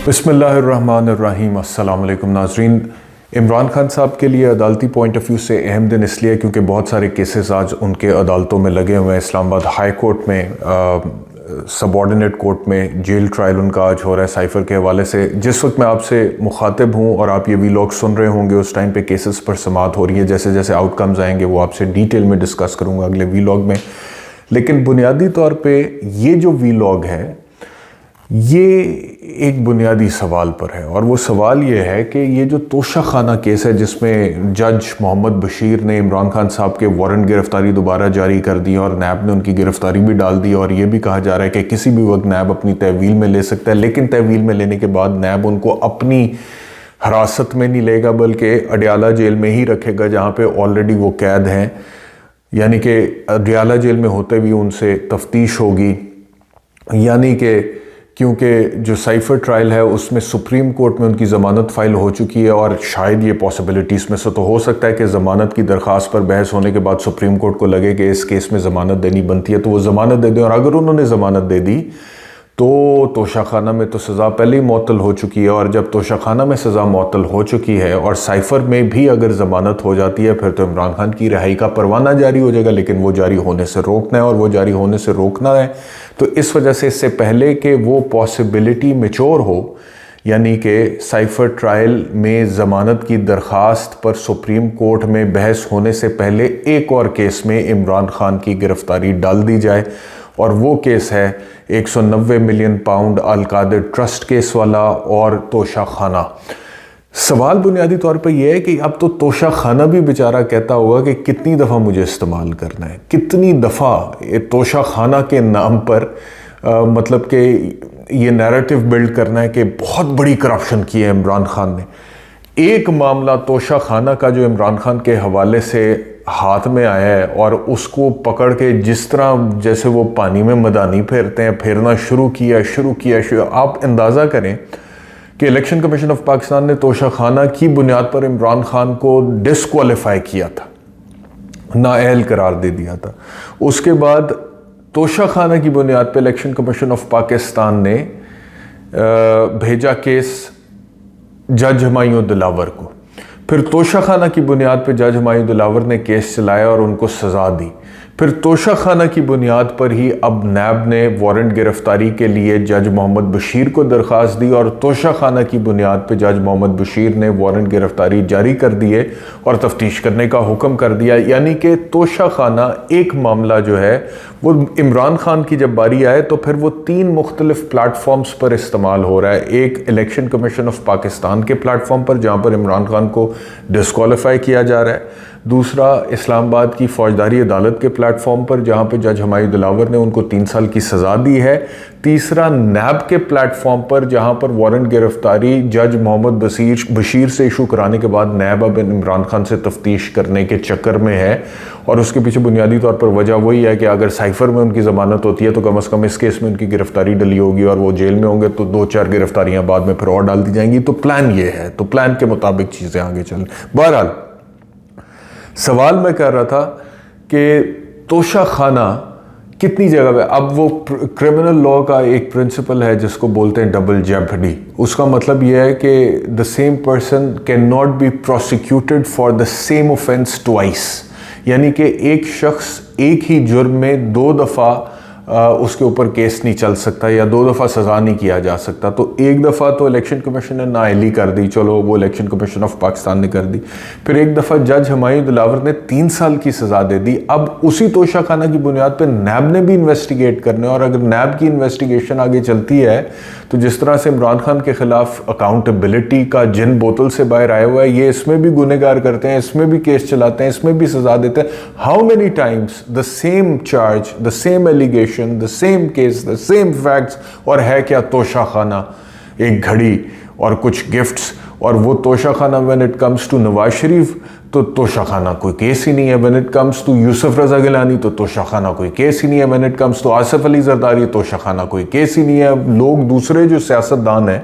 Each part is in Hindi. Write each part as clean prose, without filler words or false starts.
बिस्मिल्लाहिर्रहमानिर्रहीम। अस्सलाम वालेकुम नाज़रीन। इमरान खान साहब के लिए अदालती पॉइंट ऑफ व्यू से अहम दिन इसलिए क्योंकि बहुत सारे केसेस आज उनके अदालतों में लगे हुए हैं। इस्लामाबाद हाई कोर्ट में, सबॉर्डिनेट कोर्ट में जेल ट्रायल उनका आज हो रहा है साइफ़र के हवाले से। जिस वक्त मैं आपसे मुखातिब हूँ और आप ये वीलॉग सुन रहे होंगे, उस टाइम पे केसेस पर समाअत हो रही है। जैसे जैसे आउटकम्स आएंगे वो आपसे डिटेल में डिस्कस करूँगा अगले वीलॉग में। लेकिन बुनियादी तौर पर ये जो वीलॉग है ये एक बुनियादी सवाल पर है, और वो सवाल ये है कि ये जो तोशा खाना केस है जिसमें जज मोहम्मद बशीर ने इमरान खान साहब के वारंट गिरफ्तारी दोबारा जारी कर दी और नैब ने उनकी गिरफ्तारी भी डाल दी, और ये भी कहा जा रहा है कि किसी भी वक्त नैब अपनी तहवील में ले सकता है। लेकिन तहवील में लेने के बाद नैब उनको अपनी हिरासत में नहीं लेगा बल्कि अडयाला जेल में ही रखेगा जहाँ पर ऑलरेडी वो कैद हैं। यानी कि अडयाला जेल में होते भी उनसे तफ्तीश होगी। यानी कि क्योंकि जो साइफ़र ट्रायल है उसमें सुप्रीम कोर्ट में उनकी ज़मानत फ़ाइल हो चुकी है, और शायद ये पॉसिबिलिटीज़ में से तो हो सकता है कि ज़मानत की दरख्वास्त पर बहस होने के बाद सुप्रीम कोर्ट को लगे कि इस केस में ज़मानत देनी बनती है तो वो ज़मानत दे दें। और अगर उन्होंने ज़मानत दे दी तो तोशाखाना में तो सज़ा पहले ही मुअत्तल हो चुकी है, और जब तोशाखाना में सज़ा मुअत्तल हो चुकी है और साइफ़र में भी अगर ज़मानत हो जाती है फिर तो इमरान खान की रिहाई का परवाना जारी हो जाएगा। लेकिन वो जारी होने से रोकना है, और वो जारी होने से रोकना है तो इस वजह से इससे पहले कि वो पॉसिबिलिटी मैच्योर हो, यानी कि साइफ़र ट्रायल में ज़मानत की दरख्वास्त पर सुप्रीम कोर्ट में बहस होने से पहले एक और केस में इमरान खान की गिरफ्तारी डाल दी जाए, और वो केस है 190 million pound Al-Qadir trust case वाला और तोशा खाना। सवाल बुनियादी तौर पे ये है कि अब तो तोशा खाना भी बेचारा कहता होगा कि कितनी दफ़ा मुझे इस्तेमाल करना है, कितनी दफ़ा ये तोशा खाना के नाम पर मतलब कि ये नैरेटिव बिल्ड करना है कि बहुत बड़ी करप्शन की है इमरान खान ने। एक मामला तोशा खाना का जो इमरान खान के हवाले से हाथ में आया है, और उसको पकड़ के जिस तरह जैसे वो पानी में मदानी फेरते हैं फेरना शुरू किया। आप अंदाज़ा करें कि इलेक्शन कमीशन ऑफ पाकिस्तान ने तोशा खाना की बुनियाद पर इमरान खान को डिस्क्वालीफाई किया था, नाअहल करार दे दिया था। उसके बाद तोशा खाना की बुनियाद पर इलेक्शन कमीशन ऑफ पाकिस्तान ने भेजा केस जज हुमायूं दिलावर को। फिर तोशा खाना की बुनियाद पर जज हुमायूं दिलावर ने केस चलाया और उनको सज़ा दी। फिर तोशा खाना की बुनियाद पर ही अब नैब ने वारंट गिरफ्तारी के लिए जज मोहम्मद बशीर को दरख्वास्त दी, और तोशा खाना की बुनियाद पर जज मोहम्मद बशीर ने वारंट गिरफ्तारी जारी कर दिए और तफ्तीश करने का हुक्म कर दिया। यानी कि तोशा खाना एक मामला जो है वो इमरान खान की जब बारी आए तो फिर वो 3 मुख्तलिफ प्लेटफॉर्म्स पर इस्तेमाल हो रहा है। एक इलेक्शन कमीशन ऑफ पाकिस्तान के प्लेटफॉर्म पर जहाँ पर इमरान खान को डिस्क्वालीफाई किया जा रहा है, दूसरा इस्लामाबाद की फौजदारी अदालत के प्लेटफॉर्म पर जहाँ पे जज हुमायूं दिलावर ने उनको 3 साल की सज़ा दी है, तीसरा नैब के प्लेटफॉर्म पर जहाँ पर वारंट गिरफ्तारी जज मोहम्मद बशीर से इशू कराने के बाद नैब अब इमरान खान से तफ्तीश करने के चक्कर में है। और उसके पीछे बुनियादी तौर पर वजह वही है कि अगर साइफ़र में उनकी ज़मानत होती है तो कम अज़ कम इस केस में उनकी गिरफ्तारी डली होगी, और वो जेल में होंगे तो 2-4 गिरफ्तारियाँ बाद में फिर और डाल दी जाएंगी। तो प्लान ये है, तो प्लान के मुताबिक चीज़ें आगे चल। बहरहाल सवाल मैं कर रहा था कि तोशा खाना कितनी जगह पे, अब वो क्रिमिनल लॉ का एक प्रिंसिपल है जिसको बोलते हैं डबल जेपडी। उसका मतलब यह है कि the same person can not B prosecuted for the same offence twice. यानी कि एक शख्स एक ही जुर्म में 2 दफ़ा उसके ऊपर केस नहीं चल सकता या 2 दफ़ा सज़ा नहीं किया जा सकता। तो एक दफ़ा तो इलेक्शन कमीशन ने नाअहली कर दी, चलो वो इलेक्शन कमीशन ऑफ पाकिस्तान ने कर दी। फिर एक दफ़ा जज हुमायूं दिलावर ने 3 साल की सज़ा दे दी। अब उसी तोशा खाना की बुनियाद पर नैब ने भी इन्वेस्टिगेट करने, और अगर नैब की इन्वेस्टिगेशन आगे चलती है तो जिस तरह से इमरान खान के ख़िलाफ़ अकाउंटेबिलिटी का जिन बोतल से बाहर आया हुआ है, ये इसमें भी गुनहगार करते हैं, इसमें भी केस चलाते हैं, इसमें भी सज़ा देते हैं। How many times the same charge, the same allegation, the same case, the same facts, और है क्या तोशा खाना, एक घड़ी और कुछ गिफ्ट्स। और वो Toshakhana when it comes to Nawaz Sharif तो तोशा खाना कोई केस ही नहीं है। When it comes to Yousuf Raza Gilani तो तोशा खाना कोई केस ही नहीं है। When it comes to Asif Ali Zardari Toshakhana कोई केस ही नहीं है। लोग दूसरे जो सियासतदान हैं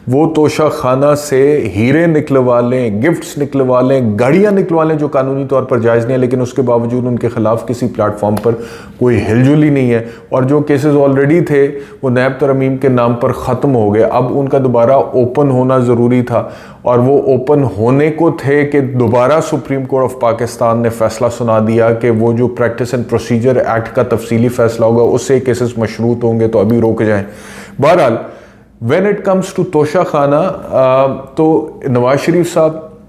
वो तोशा खाना से हीरे निकलवा लें, गिफ्ट्स निकलवा लें, गाड़ियाँ निकलवा लें जो कानूनी तौर पर जायज़ नहीं है, लेकिन उसके बावजूद उनके ख़िलाफ़ किसी प्लेटफॉर्म पर कोई हिलजुल ही नहीं है। और जो केसेस ऑलरेडी थे वो नैब तरमीम के नाम पर ख़त्म हो गए, अब उनका दोबारा ओपन होना ज़रूरी था। और वो ओपन होने को थे कि दोबारा सुप्रीम कोर्ट ऑफ पाकिस्तान ने फैसला सुना दिया कि वो जो प्रैक्टिस एंड प्रोसीजर एक्ट का तफसीली फैसला होगा उससे केसेस मशरूत होंगे, तो अभी रोक जाएं। बहरहाल व्हेन इट कम्स टू तोशा खाना, तो नवाज शरीफ साहब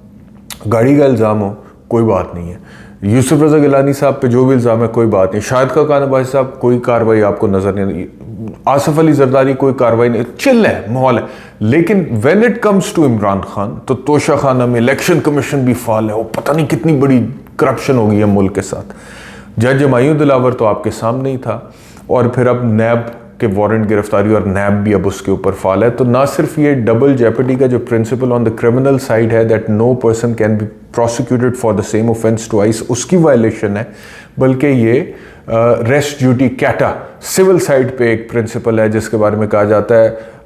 गाड़ी का इल्ज़ाम हो कोई बात नहीं है, यूसुफ रज़ा गिलानी साहब पे जो भी इल्ज़ाम है कोई बात नहीं, शाहिद खान अब्बासी साहब कोई कार्रवाई आपको नज़र नहीं, आसिफ अली जरदारी कोई कार्रवाई नहीं, चिल है माहौल है। लेकिन when it comes to Imran Khan तो तोशा खाना में इलेक्शन कमीशन भी फाल है, वो पता नहीं कितनी बड़ी करप्शन हो गई है मुल्क के साथ। जज जमायू दिलावर तो आपके सामने ही था, और फिर अब नैब के वारंट गिरफ्तारी और नैब भी अब उसके ऊपर फाल है। तो ना सिर्फ ये डबल जेपटी का जो principle on the criminal side है that no person can be prosecuted for the same offence twice, उसकी वायलेशन है, बल्कि ये res judicata civil side पे एक प्रिंसिपल है जिसके बारे में कहा जाता है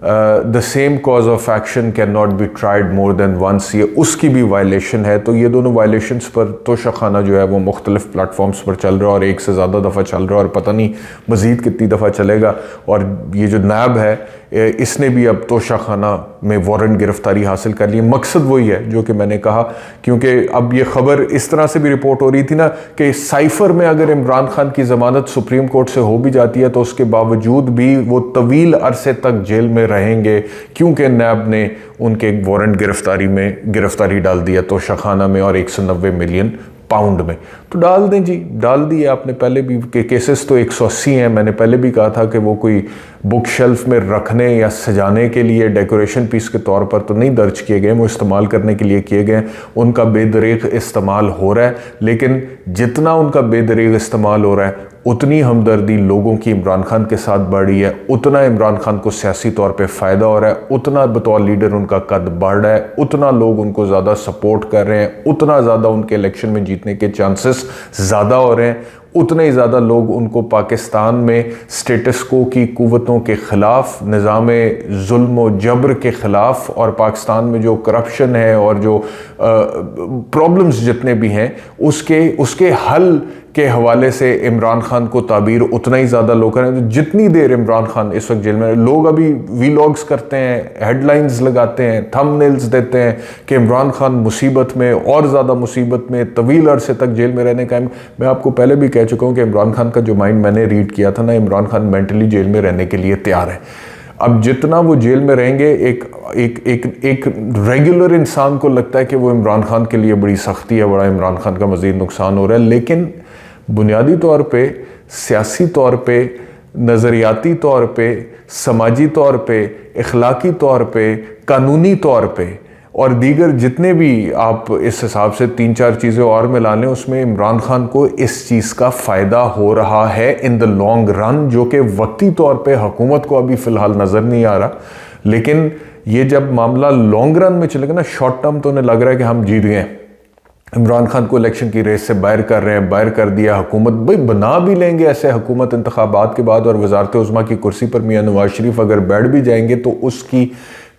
the same cause of action can not be tried more than once, ये उसकी भी वायलेशन है। तो ये दोनों वायलेशंस पर तोशा खाना जो है वो मुख्तलिफ प्लेटफॉर्म्स पर चल रहा है और एक से ज़्यादा दफ़ा चल रहा है, और पता नहीं मज़ीद कितनी दफ़ा चलेगा। और ये जो नैब है इसने भी अब तोशा खाना में वारंट गिरफ्तारी हासिल कर ली। मकसद वही है जो कि मैंने कहा, क्योंकि अब ये ख़बर इस तरह से भी रिपोर्ट हो रही थी ना कि साइफ़र में अगर इमरान खान की ज़मानत सुप्रीम कोर्ट से हो भी जाती है तो उसके बावजूद भी वो तवील अरसे तक जेल में रहेंगे, क्योंकि नैब ने उनके एक वारंट गिरफ्तारी में गिरफ्तारी डाल दिया तोशा खाना में, और 190 मिलियन पाउंड में। तो डाल दें जी, डाल दिए आपने। पहले भी के केसेस तो 180 हैं, मैंने पहले भी कहा था कि वो कोई बुक शेल्फ में रखने या सजाने के लिए डेकोरेशन पीस के तौर पर तो नहीं दर्ज किए गए, वो इस्तेमाल करने के लिए किए गए। उनका बेदरीग इस्तेमाल हो रहा है, लेकिन जितना उनका बेदरीग इस्तेमाल हो रहा है उतनी हमदर्दी लोगों की इमरान खान के साथ बढ़ी है, उतना इमरान खान को सियासी तौर पे फ़ायदा हो रहा है, उतना बतौर लीडर उनका कद बढ़ रहा है, उतना लोग उनको ज़्यादा सपोर्ट कर रहे हैं, उतना ज़्यादा उनके इलेक्शन में जीतने के चांसेस ज़्यादा हो रहे हैं, उतने ही ज़्यादा लोग उनको पाकिस्तान में स्टेटस को की कुव्वतों के ख़िलाफ़, निज़ाम जुल्म व जबर के ख़िलाफ़, और पाकिस्तान में जो करप्शन है और जो प्रॉब्लम्स जितने भी हैं उसके हल के हवाले से इमरान खान को ताबीर उतना ही ज़्यादा लोग करें। तो जितनी देर इमरान खान इस वक्त जेल में, लोग अभी वीलॉग्स करते हैं, हेडलाइंस लगाते हैं, थंबनेल्स देते हैं कि इमरान खान मुसीबत में, और ज़्यादा मुसीबत में, तवील अरसे तक जेल में रहने का। मैं आपको पहले भी कह चुका हूँ कि इमरान खान का जो माइंड मैंने रीड किया था ना, इमरान खान मेंटली जेल में रहने के लिए तैयार है। अब जितना वो जेल में रहेंगे, एक रेगुलर इंसान को लगता है कि वो इमरान खान के लिए बड़ी सख्ती है, बड़ा इमरान खान का मज़ीद नुकसान हो रहा है, लेकिन बुनियादी तौर पे, सियासी तौर पे, नज़रियाती तौर पे, समाजी तौर पे, इखलाकी तौर पे, कानूनी तौर पे और दीगर जितने भी आप इस हिसाब से 3-4 चीज़ें और मिला लें, उसमें इमरान खान को इस चीज़ का फ़ायदा हो रहा है इन द लॉन्ग रन, जो कि वक्ती तौर पे हुकूमत को अभी फ़िलहाल नज़र नहीं आ रहा। लेकिन ये जब मामला लॉन्ग रन में चलेगा ना, शॉर्ट टर्म तो उन्हें लग रहा है कि हम जीत गए, इमरान खान को इलेक्शन की रेस से बाहर कर रहे हैं, बाहर कर दिया, हुकूमत भाई बना भी लेंगे ऐसे हुकूमत इंतखाबात के बाद, और वजारत उज़्मा की कुर्सी पर मियां नवाज शरीफ अगर बैठ भी जाएंगे तो उसकी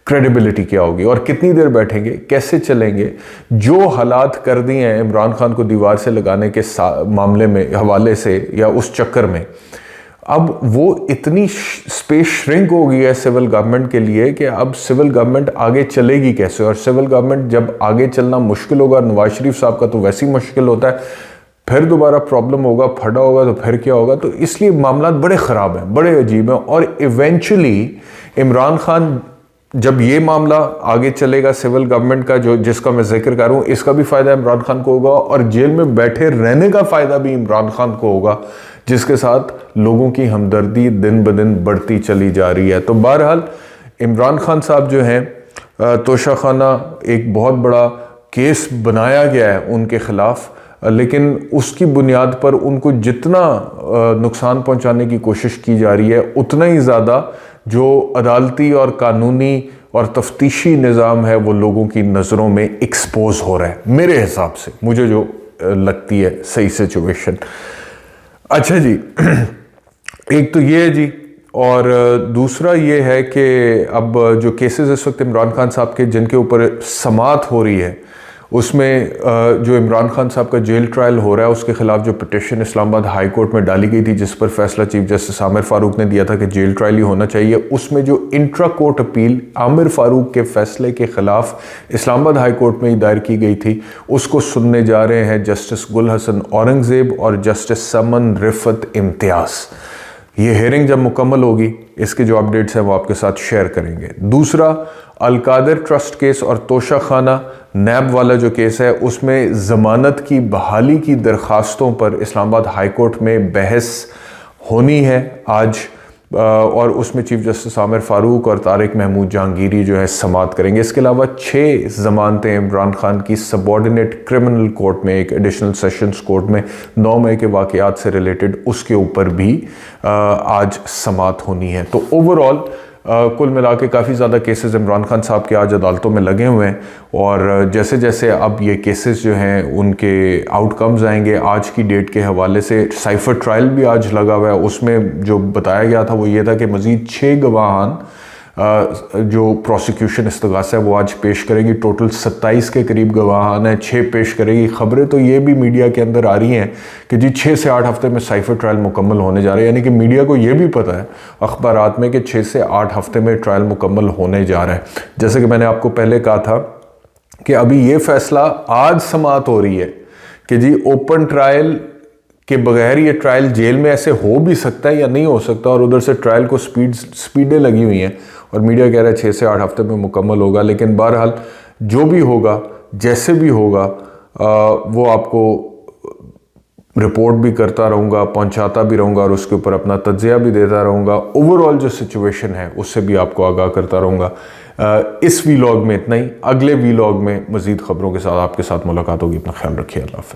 क्रेडिबिलिटी क्या होगी और कितनी देर बैठेंगे, कैसे चलेंगे। जो हालात कर दिए हैं इमरान खान को दीवार से लगाने के मामले में, हवाले से या उस चक्कर में, अब वो इतनी स्पेस श्रिंक हो गई है सिविल गवर्नमेंट के लिए कि अब सिविल गवर्नमेंट आगे चलेगी कैसे, और सिविल गवर्नमेंट जब आगे चलना मुश्किल होगा, नवाज शरीफ साहब का तो वैसे ही मुश्किल होता है, फिर दोबारा प्रॉब्लम होगा, फटा होगा तो फिर क्या होगा। तो इसलिए मामला बड़े ख़राब हैं, बड़े अजीब हैं, और इवेंचुअली इमरान खान जब ये मामला आगे चलेगा सिविल गवर्नमेंट का, जो जिसका मैं जिक्र कर रहा हूँ, इसका भी फ़ायदा इमरान खान को होगा, और जेल में बैठे रहने का फ़ायदा भी इमरान खान को होगा, जिसके साथ लोगों की हमदर्दी दिन ब दिन बढ़ती चली जा रही है। तो बहरहाल इमरान खान साहब जो हैं, तोशा खाना एक बहुत बड़ा केस बनाया गया है उनके ख़िलाफ़, लेकिन उसकी बुनियाद पर उनको जितना नुकसान पहुंचाने की कोशिश की जा रही है, उतना ही ज़्यादा जो अदालती और कानूनी और तफ्तीशी निज़ाम है वो लोगों की नज़रों में एक्सपोज हो रहा है, मेरे हिसाब से, मुझे जो लगती है सही सिचुएशन। अच्छा जी, एक तो ये है जी, और दूसरा ये है कि अब जो केसेस इस वक्त इमरान खान साहब के जिनके ऊपर समाअत हो रही है, उसमें जो इमरान खान साहब का जेल ट्रायल हो रहा है उसके खिलाफ जो पिटिशन इस्लामाबाद हाई कोर्ट में डाली गई थी, जिस पर फैसला चीफ जस्टिस आमिर फारूक ने दिया था कि जेल ट्रायल ही होना चाहिए, उसमें जो intra court appeal Aamir Farooq के फैसले के खिलाफ इस्लामाबाद हाई कोर्ट में ही दायर की गई थी, उसको सुनने जा रहे हैं जस्टिस गुल हसन औरंगजेब और जस्टिस समन रिफत इम्तियाज़। ये हेयरिंग जब मुकम्मल होगी इसके जो अपडेट्स हैं वो आपके साथ शेयर करेंगे। दूसरा, अलकादर ट्रस्ट केस और तोशा खाना नैब वाला जो केस है उसमें ज़मानत की बहाली की दरख्वास्तों पर इस्लामाबाद हाई कोर्ट में बहस होनी है आज, और उसमें चीफ जस्टिस आमिर फारूक और तारिक महमूद जहांगीरी जो है समाअत करेंगे। इसके अलावा 6 ज़मानतें इमरान खान की सबऑर्डिनेट क्रिमिनल कोर्ट में, एक एडिशनल सेशंस कोर्ट में 9 मई के वाक़यात से रिलेटेड, उसके ऊपर भी आज समाअत होनी है। तो ओवरऑल कुल मिला के काफ़ी ज़्यादा केसेस इमरान खान साहब के आज अदालतों में लगे हुए हैं, और जैसे जैसे अब ये केसेस जो हैं उनके आउटकम्स आएंगे, आज की डेट के हवाले से साइफर ट्रायल भी आज लगा हुआ है, उसमें जो बताया गया था वो ये था कि मज़ीद 6 गवाहान जो प्रोसिक्यूशन इस्तगासा है वो आज पेश करेगी। टोटल 27 के करीब गवाहान है, 6 पेश करेगी। ख़बरें तो ये भी मीडिया के अंदर आ रही हैं कि जी 6 से 8 हफ्ते में साइफर ट्रायल मुकम्मल होने जा रहे हैं, यानी कि मीडिया को ये भी पता है अखबारात में कि 6 से 8 हफ्ते में ट्रायल मुकम्मल होने जा रहा है। जैसे कि मैंने आपको पहले कहा था कि अभी ये फैसला आज समाअत हो रही है कि जी ओपन ट्रायल के बगैर ये ट्रायल जेल में ऐसे हो भी सकता है या नहीं हो सकता, और उधर से ट्रायल को स्पीडें लगी हुई हैं और मीडिया कह रहा है 6 से 8 हफ्ते में मुकम्मल होगा। लेकिन बहरहाल जो भी होगा, जैसे भी होगा, वो आपको रिपोर्ट भी करता रहूँगा, पहुँचाता भी रहूँगा और उसके ऊपर अपना तज्ज़िया भी देता रहूँगा। ओवरऑल जो सिचुएशन है उससे भी आपको आगाह करता रहूँगा। इस वीलॉग में इतना ही। अगले वीलॉग में मज़ीद ख़बरों के साथ आपके साथ मुलाकात होगी। अपना ख्याल रखिए। अल्लाह हाफ़िज़।